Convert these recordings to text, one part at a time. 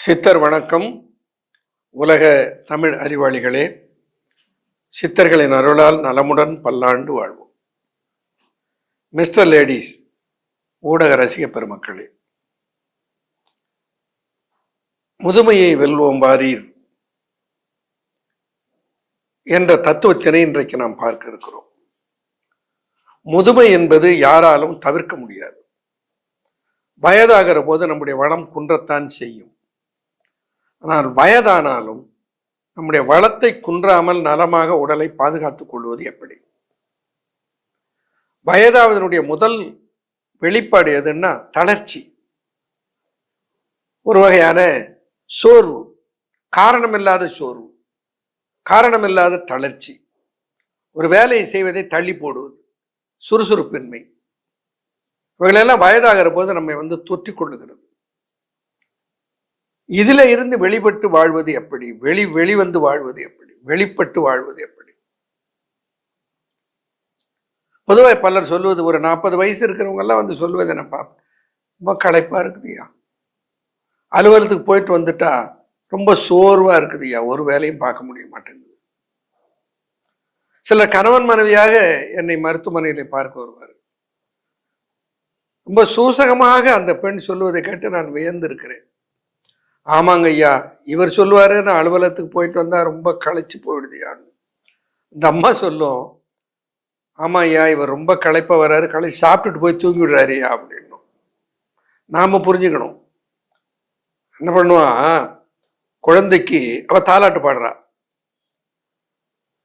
சித்தர் வணக்கம். உலக தமிழ் அறிவாளிகளே, சித்தர்களின் அருளால் நலமுடன் பல்லாண்டு வாழ்வோம். மிஸ்டர் லேடிஸ், ஊடக ரசிக பெருமக்களே, முதுமையை வெல்வோம் வாரீர் என்ற தத்துவத்தினை இன்றைக்கு நாம் பார்க்க இருக்கிறோம். முதுமை என்பது யாராலும் தவிர்க்க முடியாது. வயதாகிற போது நம்முடைய வளம் குன்றத்தான் செய்யும். ஆனால் வயதானாலும் நம்முடைய வளத்தை குன்றாமல் நலமாக உடலை பாதுகாத்துக் கொள்வது எப்படி? வயதாவதனுடைய முதல் வெளிப்பாடு எதுன்னா தளர்ச்சி, ஒரு வகையான சோர்வு, காரணமில்லாத சோர்வு, காரணமில்லாத தளர்ச்சி, ஒரு வேலையை செய்வதை தள்ளி போடுவது, சுறுசுறுப்பின்மை, இவைகளெல்லாம் வயதாகிற போது நம்மை தொற்றி கொள்ளுகிறது. இதுல இருந்து வெளிப்பட்டு வாழ்வது எப்படி? வெளிவந்து வாழ்வது எப்படி? வெளிப்பட்டு வாழ்வது எப்படி? பொதுவாக பலர் சொல்லுவது, ஒரு 40 வயசு இருக்கிறவங்க எல்லாம் சொல்லுவதை நான் பார்ப்பேன், ரொம்ப களைப்பா இருக்குதுயா, அலுவலகத்துக்கு போயிட்டு வந்துட்டா ரொம்ப சோர்வா இருக்குதுயா, ஒரு வேலையும் பார்க்க முடிய மாட்டேங்குது. சில கணவன் மனைவியாக என்னை மருத்துவமனையில பார்க்க வருவார். ரொம்ப சூசகமாக அந்த பெண் சொல்லுவதை கேட்டு நான் வியந்திருக்கிறேன். ஆமாங்க ஐயா, இவர் சொல்லுவாரு, நான் அலுவலகத்துக்கு போயிட்டு வந்தா ரொம்ப களைச்சு போயிடுதியான்னு. இந்த அம்மா சொல்லும், ஆமா ஐயா, இவர் ரொம்ப களைப்பா வர்றாரு, களைச்சு சாப்பிட்டுட்டு போய் தூங்கி விடுறாருயா அப்படின்னும். நாம புரிஞ்சுக்கணும். என்ன பண்ணுவான், குழந்தைக்கு அவ தாலாட்டு பாடுறா.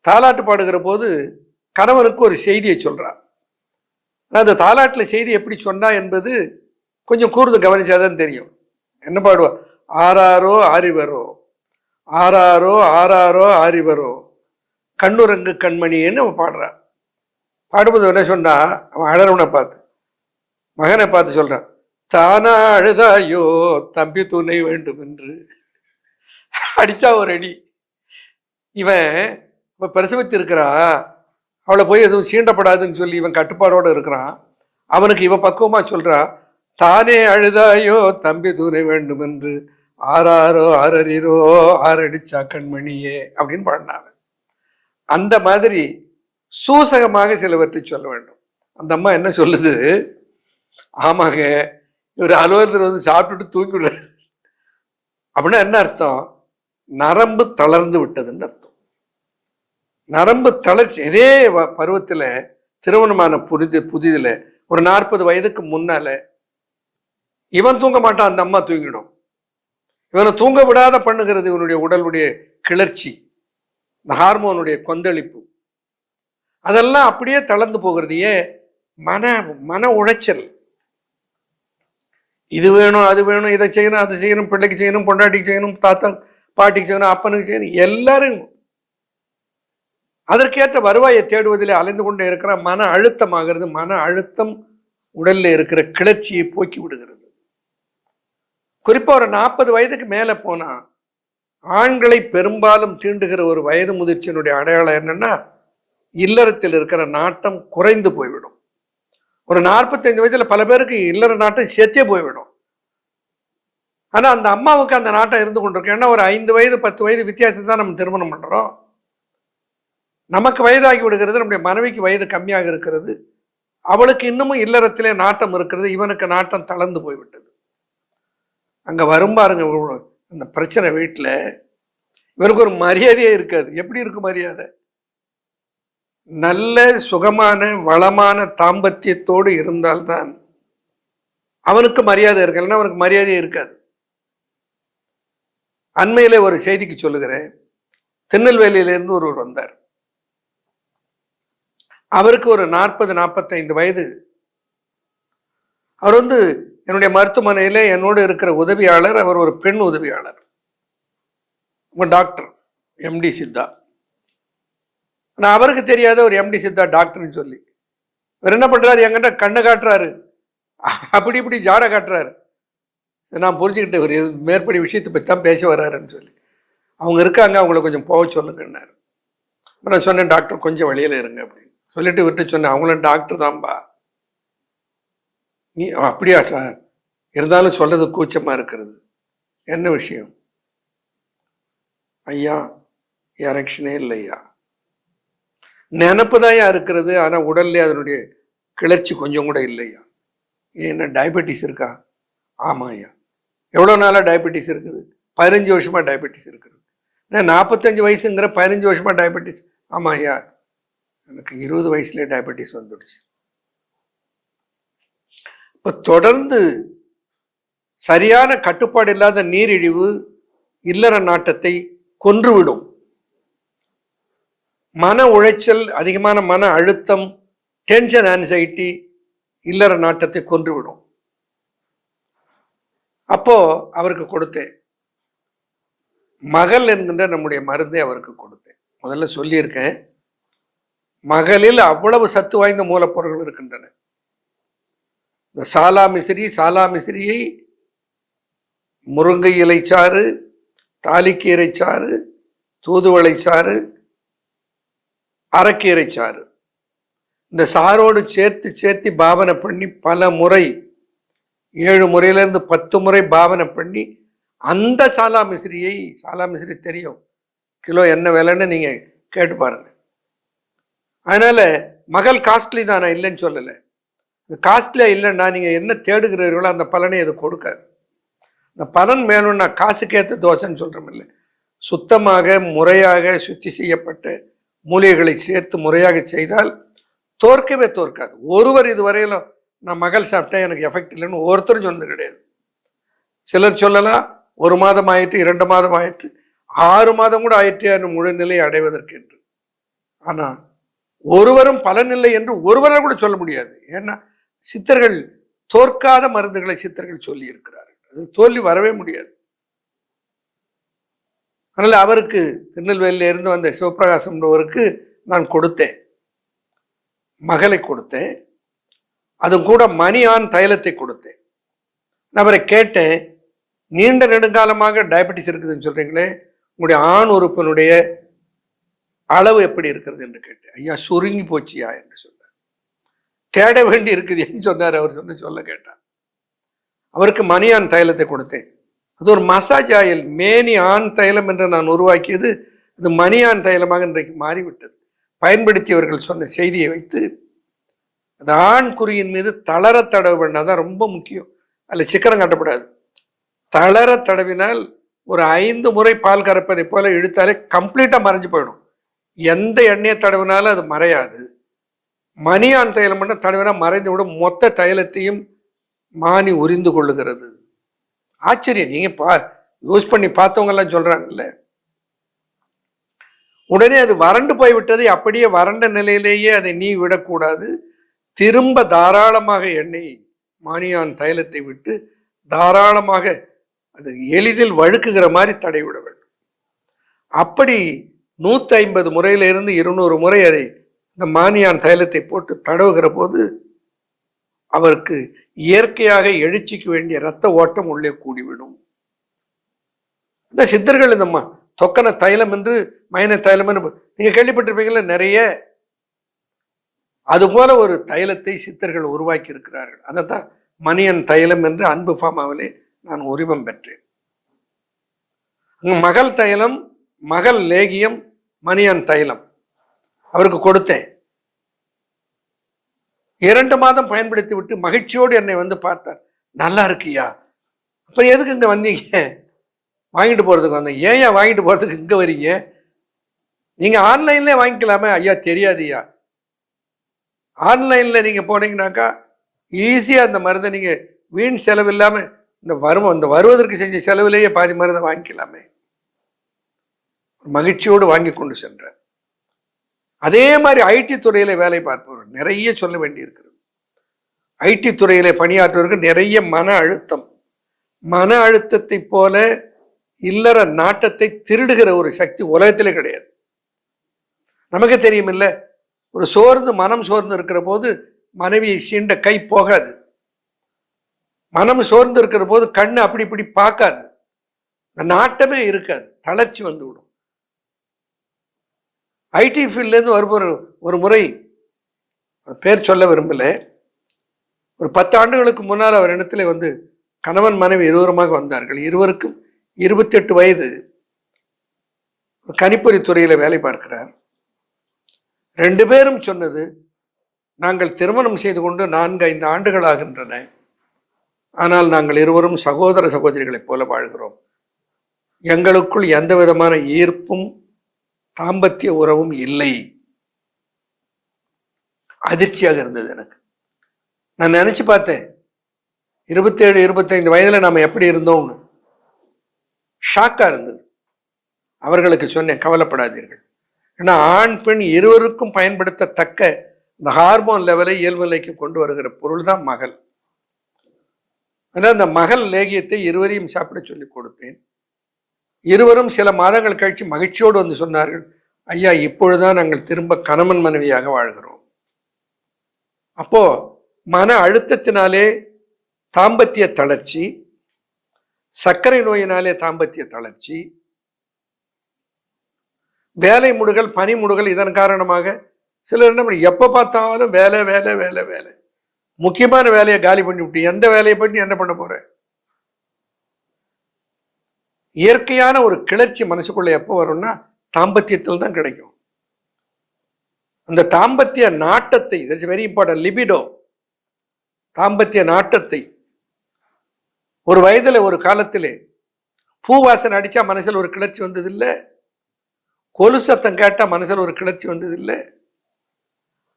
தாலாட்டு பாடுகிற போது கணவனுக்கு ஒரு செய்தியை சொல்றா. அந்த தாலாட்டுல செய்தி எப்படி சொன்னா என்பது கொஞ்சம் கூர்ந்து கவனிச்சாதான் தெரியும். என்ன பாடுவா? ஆறாரோ ஆறிவரோ, ஆறாரோ ஆறாரோ ஆறிவரோ, கண்ணுரங்கு கண்மணின்னு அவன் பாடுறான். பாடும்போது என்ன சொன்னா, அவன் அழறவனை பார்த்து, மகனை பார்த்து சொல்றான், தானா அழுதாயோ தம்பி துணை வேண்டும் என்று. அடிச்சா ஒரு அடி. இவன் இப்ப பிரசவித்து இருக்கிறான், அவளை போய் எதுவும் சீண்டப்படாதுன்னு சொல்லி இவன் கட்டுப்பாடோட இருக்கிறான். அவனுக்கு இவன் பக்குவமா சொல்றான், தானே அழுதாயோ தம்பி துணை வேண்டும் என்று, ஆறாரோ ஆறறிரோ ஆறடிச்சா கண்மணியே அப்படின்னு பாடினாங்க. அந்த மாதிரி சூசகமாக சிலவற்றை சொல்ல வேண்டும். அந்த அம்மா என்ன சொல்லுது, ஆமாங்க, இவர் அலுவலகத்தில் சாப்பிட்டுட்டு தூங்கிடுறாரு அப்படின்னா என்ன அர்த்தம்? நரம்பு தளர்ந்து விட்டதுன்னு அர்த்தம். நரம்பு தளர்ச்சி. இதே பருவத்தில் திருமணமான புதிதுல ஒரு 40 வயதுக்கு முன்னால இவன் தூங்க மாட்டான், அந்த அம்மா தூங்கிடும். இவனை தூங்க விடாத பண்ணுகிறது இவனுடைய உடலுடைய கிளர்ச்சி, இந்த ஹார்மோனுடைய கொந்தளிப்பு, அதெல்லாம் அப்படியே தளர்ந்து போகிறது. ஏன்? மன உளைச்சல். இது வேணும், அது வேணும், இதை செய்யணும், அதை செய்யணும், பிள்ளைக்கு செய்யணும், பொண்டாட்டிக்கு செய்யணும், தாத்தா பாட்டிக்கு செய்யணும், அப்பனுக்கு செய்யணும், எல்லாரும் அதற்கேற்ற வருவாயை தேடுவதில் அலைந்து கொண்டே இருக்கிற மன அழுத்தமாகிறது. மன அழுத்தம் உடல்ல இருக்கிற கிளர்ச்சியை போக்கி விடுகிறது. குறிப்பா ஒரு 40 வயதுக்கு மேல போனா ஆண்களை பெரும்பாலும் தீண்டுகிற ஒரு வயது முதிர்ச்சியினுடைய அடையாளம் என்னன்னா, இல்லறத்தில் இருக்கிற நாட்டம் குறைந்து போய்விடும். ஒரு 45 வயதுல பல பேருக்கு இல்லற நாட்டம் செத்தே போய்விடும். ஆனா அந்த அம்மாவுக்கு அந்த நாட்டம் இருந்து கொண்டிருக்கு. ஏன்னா ஒரு 5 வயது 10 வயது வித்தியாசத்தை தான் நம்ம திருமணம் பண்றோம். நமக்கு வயதாகி விடுகிறது, நம்முடைய மனைவிக்கு வயது கம்மியாக இருக்கிறது, அவளுக்கு இன்னமும் இல்லறத்திலே நாட்டம் இருக்கிறது, இவனுக்கு நாட்டம் தளர்ந்து போய்விட்டது. அங்க வரும் பாருங்க அந்த பிரச்சனை. வீட்டுல இவருக்கு ஒரு மரியாதையே இருக்காது. எப்படி இருக்கு மரியாதை? நல்ல சுகமான வளமான தாம்பத்தியத்தோடு இருந்தால்தான் அவனுக்கு மரியாதை இருக்கு, இல்லைன்னா அவனுக்கு மரியாதையே இருக்காது. அண்மையிலே ஒரு செய்திக்கு சொல்லுகிறேன். திருநெல்வேலியிலிருந்து ஒருவர் வந்தார். அவருக்கு ஒரு 40-45 வயது. அவர் என்னுடைய மருத்துவமனையில என்னோடு இருக்கிற உதவியாளர். அவர் ஒரு பெண் உதவியாளர், டாக்டர், எம்டி சித்தா. நான் அவருக்கு தெரியாத ஒரு எம்டி சித்தா டாக்டர்னு சொல்லி இவர் என்ன பண்றாரு, என்கிட்ட கண்ணை காட்டுறாரு, அப்படி இப்படி ஜாட காட்டுறாரு. நான் புரிஞ்சுக்கிட்டு ஒரு மேற்படி விஷயத்தை பற்றி தான் பேச வர்றாருன்னு சொல்லி, அவங்க இருக்காங்க, அவங்கள கொஞ்சம் போக சொல்லுங்கன்னாரு. நான் சொன்னேன், டாக்டர் கொஞ்சம் வெளியில இருங்க அப்படின்னு சொல்லிட்டு விட்டு சொன்னேன், அவங்களும் டாக்டர் தான்பா. நீ அப்படியா சார்? இருந்தாலும் சொல்றது கூச்சமா இருக்கிறது. என்ன விஷயம்? ஐயா எரெக்ஷனே இல்லையா. நினப்பு தான் இருக்கிறது, ஆனால் உடல்ல அதனுடைய கிளர்ச்சி கொஞ்சம் கூட இல்லையா. என்ன டயபெட்டிஸ் இருக்கா? ஆமாம் ஐயா. எவ்வளோ நாளாக டயபெட்டிஸ் இருக்குது? 15 வருஷமாக டயபெட்டிஸ் இருக்குது. 45 வயசுங்கிற 15 வருஷமாக டயபெட்டிஸ்? ஆமாம் ஐயா, எனக்கு 20 வயசுலேயே டயபெட்டிஸ் வந்துடுச்சு. இப்போ தொடர்ந்து சரியான கட்டுப்பாடு இல்லாத நீரிழிவு இல்லற நாட்டத்தை கொன்றுவிடும். மன உளைச்சல், அதிகமான மன அழுத்தம், டென்ஷன், ஆன்சைட்டி இல்லற நாட்டத்தை கொன்றுவிடும். அப்போ அவருக்கு கொடுத்தேன், மகள் என்கின்ற நம்முடைய மருந்தை அவருக்கு கொடுத்தேன். முதல்ல சொல்லியிருக்கேன், மகளில் அவ்வளவு சத்து வாய்ந்த மூலப்பொருட்கள் இருக்கின்றன. இந்த சாலா மிஸ்ரியை முருங்கை இலைச்சாறு, தாலிக்கீரை சாறு, தூதுவளை சாறு, அரைக்கீரை சாறு, இந்த சாரோடு சேர்த்து பாவனை பண்ணி பல முறை, 7 முறையிலிருந்து 10 முறை பாவனை பண்ணி அந்த சாலா மிஸ்ரி தெரியும் கிலோ என்ன விலைன்னு நீங்க கேட்டு பாருங்க. அதனால மகள் காஸ்ட்லி தான், நான் இல்லைன்னு சொல்லலை. காஸ்ட்லியா இல்லைன்னா நீங்க என்ன தேடுகிறீர்களோ அந்த பலனை அது கொடுக்காது. இந்த பலன் வேணும்னா காசுக்கேற்ற தோசைன்னு சொல்றோம் இல்லை, சுத்தமாக முறையாக சுத்தி செய்யப்பட்ட மூலிகைகளை சேர்த்து முறையாக செய்தால் தோற்கவே தோற்காது. ஒருவர் இதுவரையிலும் நான் மகள் சாப்பிட்டேன் எனக்கு எஃபெக்ட் இல்லைன்னு ஒருத்தரும் சொன்னது கிடையாது. சிலர் சொல்லலாம் 1 மாதம் ஆயிற்று, 2 மாதம் ஆயிற்று, 6 மாதம் கூட ஆயிற்று முழு நிலை அடைவதற்கு என்று. ஆனா ஒருவரும் பலனில்லை என்று ஒருவரை கூட சொல்ல முடியாது. ஏன்னா சித்தர்கள் தோற்காத மருந்துகளை சித்தர்கள் சொல்லி இருக்கிறார்கள். அது தோல்வி வரவே முடியாது. அதனால அவருக்கு திருநெல்வேலியில இருந்து வந்த சிவபிரகாசம்ன்றவருக்கு நான் கொடுத்தேன், மகளை கொடுத்தேன். அது கூட மணி ஆண் தைலத்தை கொடுத்தேன். நான் அவரை கேட்டேன், நீண்ட நெடுங்காலமாக டயபெட்டிஸ் இருக்குதுன்னு சொல்றீங்களே, உங்களுடைய ஆண் உறுப்பினுடைய அளவு எப்படி இருக்கிறது என்று கேட்டேன். ஐயா சுருங்கி போச்சியா என்று சொன்னார். தேட வேண்டி இருக்குது என்று சொன்னார். அவர் சொல்ல கேட்டார். அவருக்கு மணி ஆண் தைலத்தை கொடுத்தேன். அது ஒரு மசாஜ் ஆயில். மேனி ஆண் தைலம் என்று நான் உருவாக்கியது அது மணி ஆண் தைலமாக இன்றைக்கு மாறிவிட்டது. பயன்படுத்தியவர்கள் சொன்ன செய்தியை வைத்து அது ஆண் குறியின் மீது தளர தடவு பண்ணாதான் ரொம்ப முக்கியம். அதில் சிக்கரம் கட்டப்படாது. தளர தடவினால் ஒரு 5 முறை பால் கறப்பதை போல இழுத்தாலே கம்ப்ளீட்டா மறைஞ்சு போயிடும். எந்த எண்ணெயை தடவினாலும் அது மறையாது. மணியான் தைலம் மட்டும் தடவினா மறைந்து விடும். மொத்த தைலத்தையும் மானி உரிந்து கொள்ளுகிறது. ஆச்சரியம். நீங்க யூஸ் பண்ணி பார்த்தவங்க எல்லாம் சொல்றாங்கல்ல. உடனே அது வறண்டு போய்விட்டது. அப்படியே வறண்ட நிலையிலேயே அதை நீ விடக்கூடாது. திரும்ப தாராளமாக எண்ணெய் மானியான் தைலத்தை விட்டு தாராளமாக அது எளிதில் வழுக்குகிற மாதிரி தடவிட வேண்டும். அப்படி 150 முறையிலிருந்து 200 முறை அதை இந்த மானியான் தைலத்தை போட்டு தடவுகிற போது அவருக்கு இயற்கையாக எழுச்சிக்கு வேண்டிய இரத்த ஓட்டம் உள்ளே கூடிவிடும். இந்த சித்தர்கள் இந்த தொக்கன தைலம் என்று மயன தைலம் என்று நீங்க கேள்விப்பட்டிருப்பீங்களா நிறைய. அதுபோல ஒரு தைலத்தை சித்தர்கள் உருவாக்கி இருக்கிறார்கள். அதைத்தான் மணியன் தைலம் என்று அன்பு ஃபார்மாவிலே நான் உரிமம் பெற்றேன். மகள் தைலம், மகள் லேகியம், மணியன் தைலம் அவருக்கு கொடுத்தேன். 2 மாதம் பயன்படுத்தி விட்டு மகிழ்ச்சியோடு என்னை வந்து பார்த்தார். நல்லா இருக்கியா, அப்ப எதுக்கு இங்க வந்தீங்க? வாங்கிட்டு போறதுக்கு வந்தேன். ஏன் வாங்கிட்டு போறதுக்கு இங்க வரீங்க? நீங்க ஆன்லைன்ல வாங்கிக்கலாமே. ஐயா தெரியாதுயா, ஆன்லைன்ல நீங்க போனீங்கன்னாக்கா ஈஸியா அந்த மருந்தை நீங்க வீண் செலவு இல்லாம இந்த வருவதற்கு செஞ்ச செலவிலேயே பாதி மருந்தை வாங்கிக்கலாமே. மகிழ்ச்சியோடு வாங்கி கொண்டு சென்றார். அதே மாதிரி ஐடி துறையில வேலை பார்ப்பவர்கள் நிறைய சொல்ல வேண்டி இருக்கிறது. ஐடி துறையில பணியாற்றுவர்கள் நிறைய மன அழுத்தத்தை போல இல்லற நாட்டத்தை திருடுகிற ஒரு சக்தி உலகத்திலே கிடையாது. நமக்கு தெரியும் இல்ல, ஒரு மனம் சோர்ந்து இருக்கிற போது மனைவியை சீண்ட கை போகாது. மனம் சோர்ந்து இருக்கிற போது கண்ணு அப்படி இப்படி பார்க்காது. இந்த நாட்டமே இருக்காது, தளர்ச்சி வந்து விடும். ஐடி ஃபீல்ட்லேருந்து வருபவர் ஒரு முறை, பேர் சொல்ல விரும்பல, ஒரு 10 ஆண்டுகளுக்கு முன்னால் அவர் இடத்துல வந்து கணவன் மனைவி இருவருமாக வந்தார்கள். இருவருக்கும் 28 வயது, கணிப்பொறி துறையில வேலை பார்க்கிறார். 2 பேரும் சொன்னது, நாங்கள் திருமணம் செய்து கொண்டு 4-5 ஆண்டுகள் ஆகின்றன. ஆனால் நாங்கள் இருவரும் சகோதர சகோதரிகளைப் போல வாழ்கிறோம். எங்களுக்குள் எந்த விதமான ஈர்ப்பும் தாம்பத்திய உறவும் இல்லை. அதிர்ச்சியாக இருந்தது எனக்கு. நான் நினைச்சு பார்த்தேன், 27-25 வயதுல நாம எப்படி இருந்தோம்னு. ஷாக்கா இருந்தது. அவர்களுக்கு சொன்னேன், கவலைப்படாதீர்கள். ஏன்னா ஆண் பெண் இருவருக்கும் பயன்படுத்தத்தக்க இந்த ஹார்மோன் லெவலை இயல்பு நிலைக்கு கொண்டு வருகிற பொருள் தான் மகள். ஆனால் அந்த மகள் லேகியத்தை இருவரையும் சாப்பிட சொல்லி கொடுத்தேன். இருவரும் சில மாதங்கள் கழிச்சு மகிழ்ச்சியோடு வந்து சொன்னார்கள், ஐயா இப்பொழுதுதான் நாங்கள் திரும்ப கணவன் மனைவியாக வாழ்கிறோம். அப்போ மன அழுத்தத்தினாலே தாம்பத்திய தளர்ச்சி, சர்க்கரை நோயினாலே தாம்பத்திய தளர்ச்சி, வேலை முடுகள், பனி முடுகள், இதன் காரணமாக சிலர் என்ன பண்ணி எப்ப பார்த்தாலும் வேலை வேலை வேலை வேலை, முக்கியமான வேலையை காலி பண்ணி விட்டு எந்த வேலையை பண்ணி என்ன பண்ண போற? இயற்கையான ஒரு கிளர்ச்சி மனசுக்குள்ள எப்போ வரும்னா தாம்பத்தியத்தில் தான் கிடைக்கும். அந்த தாம்பத்திய நாட்டத்தை, இட்ஸ் வெரி இம்பார்ட்டன்ட், லிபிடோ, தாம்பத்திய நாட்டத்தை. ஒரு வயதுல ஒரு காலத்திலே பூவாசனை அடிச்சா மனசில் ஒரு கிளர்ச்சி வந்தது இல்லை, கொலு சத்தம் கேட்டா மனசில் ஒரு கிளர்ச்சி வந்தது இல்லை.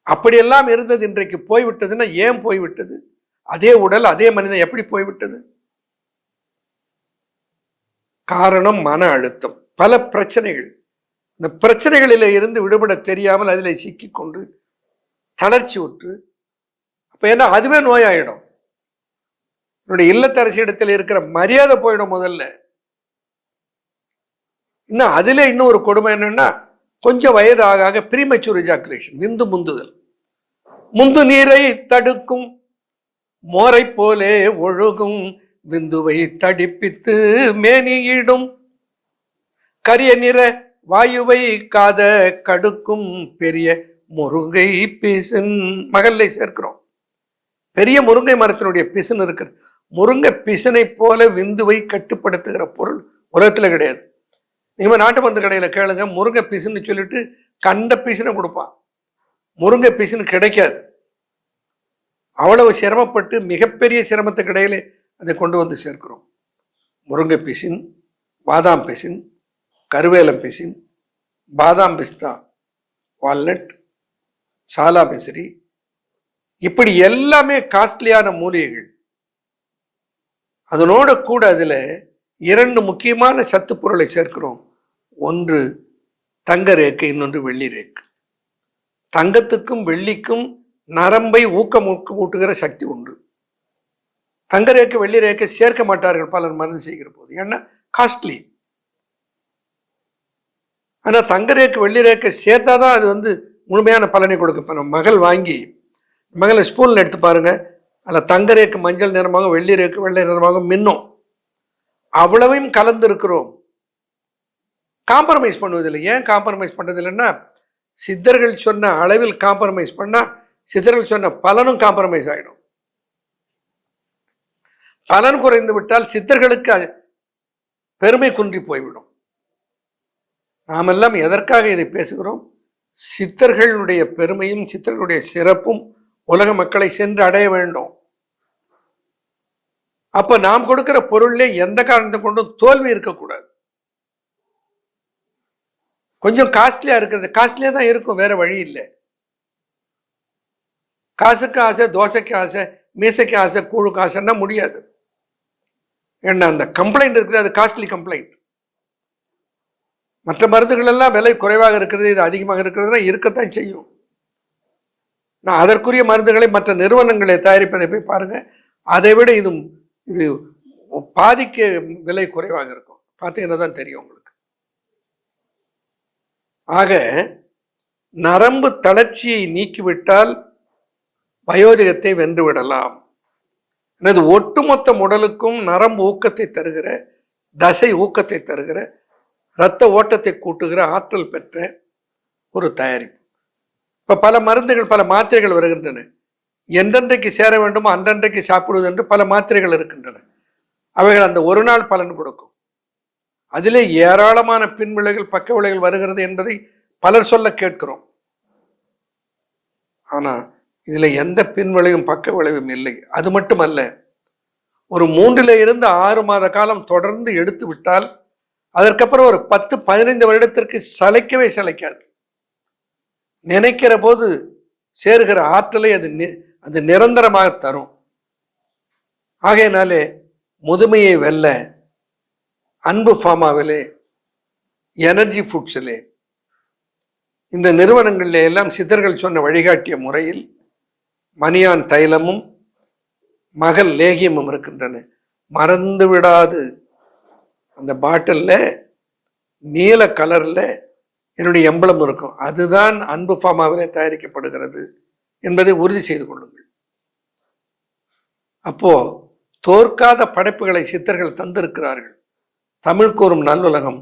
அப்படியெல்லாம் இருந்தது இன்றைக்கு போய்விட்டதுன்னா ஏன் போய்விட்டது? அதே உடல் அதே மனிதன் எப்படி போய்விட்டது? காரணம் மன அழுத்தம், பல பிரச்சனைகள். இந்த பிரச்சனைகளில இருந்து விடுபட தெரியாமல் அதில் சிக்கி கொண்டு தளர்ச்சி உற்று, அப்ப என்ன அதுவே நோயாயிடும். என்னுடைய இல்லத்தரசி இடத்துல இருக்கிற மரியாதை போயிடும் முதல்ல. இன்னும் அதுல இன்னும் ஒரு கொடுமை என்னன்னா, கொஞ்சம் வயது ஆக ப்ரீமெச்சூர் எஜாகுலேஷன், விந்து முந்துதல். முந்து நீரை தடுக்கும் மோரை போலே ஒழுகும் விந்துவை தடிப்பித்து மேனியிடும் கரிய நிற வாயுவை காத கடுக்கும் பெரிய முருங்கை பிசின். மகள்ல சேர்க்கிறோம். பெரிய முருங்கை மரத்தினுடைய பிசின் இருக்கிற முருங்கை பிசினை போல விந்துவை கட்டுப்படுத்துகிற பொருள் உலகத்துல கிடையாது. நீங்க நாட்டு மருந்து கடையில கேளுங்க, முருங்கை பிசுன்னு சொல்லிட்டு கண்ட பிசுனை கொடுப்பான். முருங்கை பிசுன்னு கிடைக்காது. அவ்வளவு சிரமப்பட்டு மிகப்பெரிய சிரமத்துக்கு இடையிலே அதை கொண்டு வந்து சேர்க்கிறோம். முருங்கை பிசின், பாதாம் பிசின், கருவேலம் பிசின், பாதாம் பிஸ்தா, வால்நட், சாலா பிசிறி, இப்படி எல்லாமே காஸ்ட்லியான மூலிகைகள். அதனோட கூட அதுல 2 முக்கியமான சத்து பொருளை சேர்க்கிறோம். ஒன்று தங்க ரேக்கு, இன்னொன்று வெள்ளி ரேக்கு. தங்கத்துக்கும் வெள்ளிக்கும் நரம்பை ஊட்டுகிற சக்தி உண்டு. தங்க ரேக்கு வெள்ளி ரேக்கை சேர்க்க மாட்டார்கள் பலர் மருந்து செய்கிற போது, ஏன்னா காஸ்ட்லி. ஆனா தங்க ரேக்கு வெள்ளி ரேக்கை சேர்த்தாதான் அது முழுமையான பலனை கொடுக்க. நம்ம மகள் வாங்கி மகளை ஸ்பூன்ல எடுத்து பாருங்க, அதில் தங்க ரேக்கு மஞ்சள் நிறமாக, வெள்ளி ரேக்கு வெள்ளை நிறமாக மின்னும். அவ்வளவையும் கலந்து இருக்கிறோம். காம்ப்ரமைஸ் பண்ணுவதில்லை. ஏன் காம்ப்ரமைஸ் பண்றதில்லைன்னா, சித்தர்கள் சொன்ன அளவில் காம்ப்ரமைஸ் பண்ணா சித்தர்கள் சொன்ன பலனும் காம்ப்ரமைஸ் ஆயிடும். பலன் குறைந்து விட்டால் சித்தர்களுக்கு பெருமை குன்றி போய்விடும். நாமெல்லாம் எதற்காக இதை பேசுகிறோம்? சித்தர்களுடைய பெருமையும் சித்தர்களுடைய சிறப்பும் உலக மக்களை சென்று அடைய வேண்டும். அப்ப நாம் கொடுக்கிற பொருள்ல எந்த காரணத்தை கொண்டும் தோல்வி இருக்கக்கூடாது. கொஞ்சம் காஸ்ட்லியா இருக்கிறது, காஸ்ட்லியா தான் இருக்கும், வேற வழி இல்லை. காசுக்கு ஆசை, தோசைக்கு ஆசை, மீசைக்கு ஆசை, கூழுக்கு ஆசைன்னா முடியாது. ஏன்னா அந்த கம்ப்ளைண்ட் இருக்குது, அது காஸ்ட்லி கம்ப்ளைண்ட். மற்ற மருந்துகள் எல்லாம் விலை குறைவாக இருக்கிறது, இது அதிகமாக இருக்கிறதுனா இருக்கத்தான் செய்யும். நான் அதற்குரிய மருந்துகளை மற்ற நிறுவனங்களை தயாரிப்பதை போய் பாருங்க, அதை விட இது பாதிக்கு விலை குறைவாக இருக்கும். பார்த்தீங்கன்னா தான் தெரியும் உங்களுக்கு. ஆக நரம்பு தளர்ச்சியை நீக்கிவிட்டால் வயோதிகத்தை வென்று விடலாம். எனது ஒட்டுமொத்த உடலுக்கும் நரம்பு ஊக்கத்தை தருகிற, தசை ஊக்கத்தை தருகிற, இரத்த ஓட்டத்தை கூட்டுகிற ஆற்றல் பெற்ற ஒரு தயாரிப்பு. இப்ப பல மருந்துகள், பல மாத்திரைகள் வருகின்றன. எந்தென்றைக்கு சேர வேண்டுமோ அன்றன்றைக்கு சாப்பிடுவது என்று பல மாத்திரைகள் இருக்கின்றன. அவைகள் அந்த ஒரு நாள் பலன் கொடுக்கும். அதிலே ஏராளமான பின் விளைவுகள் பக்க விளைவுகள் வருகிறது என்பதை பலர் சொல்ல கேட்கிறோம். ஆனா இதுல எந்த பின் விளைவும் பக்க விளைவும் இல்லை. அது மட்டுமல்ல, ஒரு 3 6 மாத காலம் தொடர்ந்து எடுத்து விட்டால் அதற்கப்புறம் ஒரு 10-15 வருடத்திற்கு சளைக்கவே சளைக்காது. நினைக்கிற போது சேருகிற ஆற்றலை அது நிரந்தரமாக தரும். ஆகையினாலே முதுமையை வெல்ல அன்பு ஃபார்மாவிலே, எனர்ஜி ஃபுட்ஸிலே, இந்த நிறுவனங்களிலே எல்லாம் சித்தர்கள் சொன்ன வழிகாட்டிய முறையில் மணியான் தைலமும் மகள் லேகியமும் இருக்கின்றன. மறந்து விடாது. அந்த பாட்டிலில் நீல கலர்ல என்னுடைய எம்பளம் இருக்கும். அதுதான் அன்பு ஃபார்மாவிலே தயாரிக்கப்படுகிறது என்பதை உறுதி செய்து கொள்ளுங்கள். அப்போ தோற்காத படைப்புகளை சித்தர்கள் தந்திருக்கிறார்கள். தமிழ் கூறும் நல்லுலகம்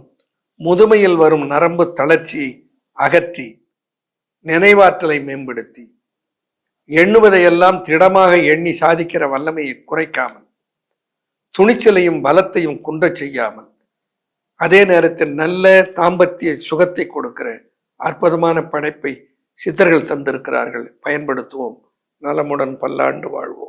முதுமையில் வரும் நரம்பு தளர்ச்சியை அகற்றி நினைவாற்றலை மேம்படுத்தி எண்ணுவதையெல்லாம் திடமாக எண்ணி சாதிக்கிற வல்லமையை குறைக்காமல், துணிச்சலையும் பலத்தையும் குன்றச் செய்யாமல், அதே நேரத்தில் நல்ல தாம்பத்திய சுகத்தை கொடுக்கிற அற்புதமான படைப்பை சித்தர்கள் தந்திருக்கிறார்கள். பயன்படுத்துவோம். நலமுடன் பல்லாண்டு வாழ்வோம்.